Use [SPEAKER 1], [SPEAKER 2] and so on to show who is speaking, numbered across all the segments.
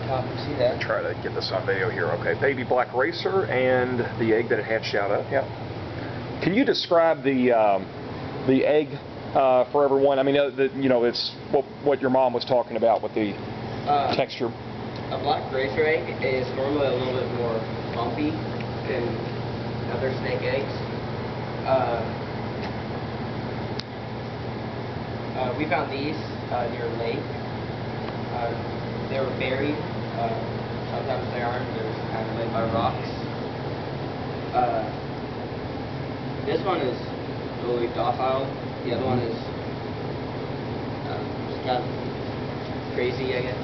[SPEAKER 1] See that?
[SPEAKER 2] Try to get this on video here. Okay, baby black racer and the egg that it hatched out of. Yeah. Can you describe the egg for everyone? I mean, it's what your mom was talking about with the texture.
[SPEAKER 1] A black racer egg is normally a little bit more bumpy than other snake eggs. We found these near a lake. They were buried. Sometimes they aren't. They're kind of made by rocks. This one is really docile. The other one is just kind of crazy, I guess.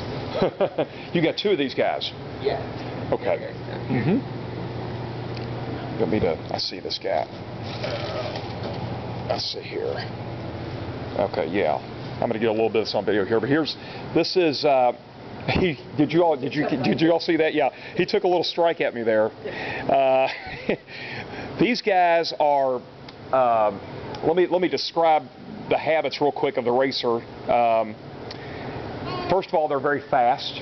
[SPEAKER 2] You got two of these guys.
[SPEAKER 1] Yeah.
[SPEAKER 2] Okay. I see this guy. Let's see here. Okay, yeah. I'm going to get a little bit of some video here, but this is. Did you all see that? Yeah, he took a little strike at me there. These guys are. Let me describe the habits real quick of the racer. First of all, they're very fast,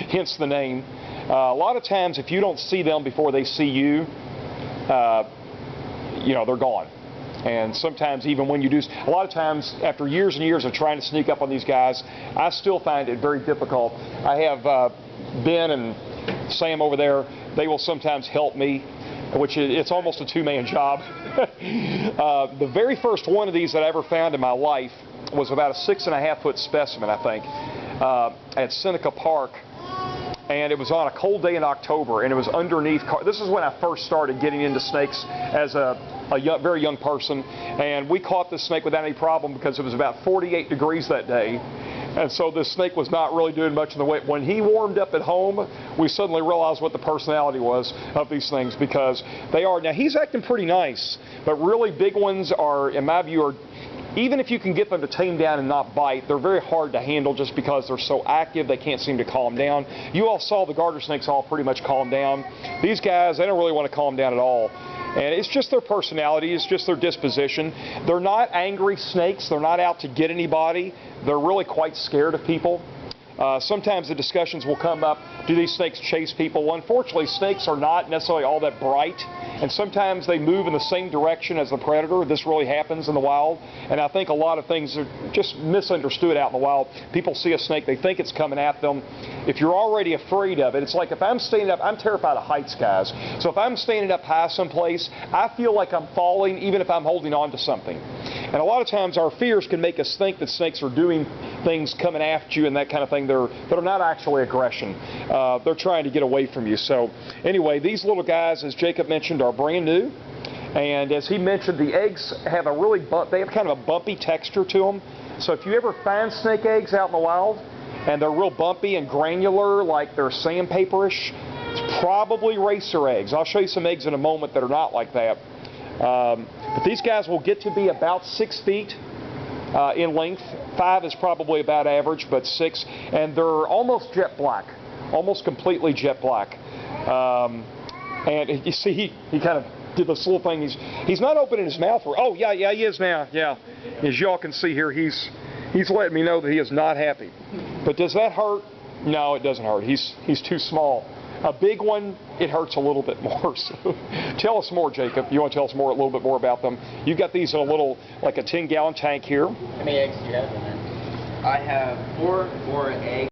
[SPEAKER 2] hence the name. A lot of times, if you don't see them before they see you, they're gone. And sometimes even when you do, a lot of times after years and years of trying to sneak up on these guys, I still find it very difficult. I have Ben and Sam over there. They will sometimes help me, which it's almost a two-man job. The very first one of these that I ever found in my life was about a 6.5-foot specimen, I think, at Seneca Park. And it was on a cold day in October, and it was underneath. This is when I first started getting into snakes as a very young person, and we caught this snake without any problem because it was about 48 degrees that day, and so this snake was not really doing much in the way. When he warmed up at home, we suddenly realized what the personality was of these things, because they are, now he's acting pretty nice, but really big ones are, in my view, even if you can get them to tame down and not bite, they're very hard to handle just because they're so active. They can't seem to calm down. You all saw the garter snakes all pretty much calm down. These guys, they don't really want to calm down at all. And it's just their personality. It's just their disposition. They're not angry snakes. They're not out to get anybody. They're really quite scared of people. Sometimes the discussions will come up, do these snakes chase people? Well, unfortunately, snakes are not necessarily all that bright, and sometimes they move in the same direction as the predator. This really happens in the wild, and I think a lot of things are just misunderstood out in the wild. People see a snake, they think it's coming at them. If you're already afraid of it, it's like if I'm standing up, I'm terrified of heights, guys. So if I'm standing up high someplace, I feel like I'm falling even if I'm holding on to something. And a lot of times our fears can make us think that snakes are doing things, coming after you and that kind of thing. That are not actually aggression. They're trying to get away from you. So anyway, these little guys, as Jacob mentioned, are brand new. And as he mentioned, the eggs have they have kind of a bumpy texture to them. So if you ever find snake eggs out in the wild and they're real bumpy and granular, like they're sandpaperish, it's probably racer eggs. I'll show you some eggs in a moment that are not like that. But these guys will get to be about 6 feet in length. 5 is probably about average, but 6, and they're almost jet black, almost completely jet black. And you see, he kind of did this little thing. He's not opening his mouth. Oh yeah, he is now. Yeah, as y'all can see here, he's letting me know that he is not happy. But does that hurt? No, it doesn't hurt. He's too small. A big one, it hurts a little bit more. So, tell us more, Jacob. You want to tell us a little bit more about them? You got these in a little, like a 10-gallon tank here.
[SPEAKER 1] How many eggs do you have in there? I have four eggs.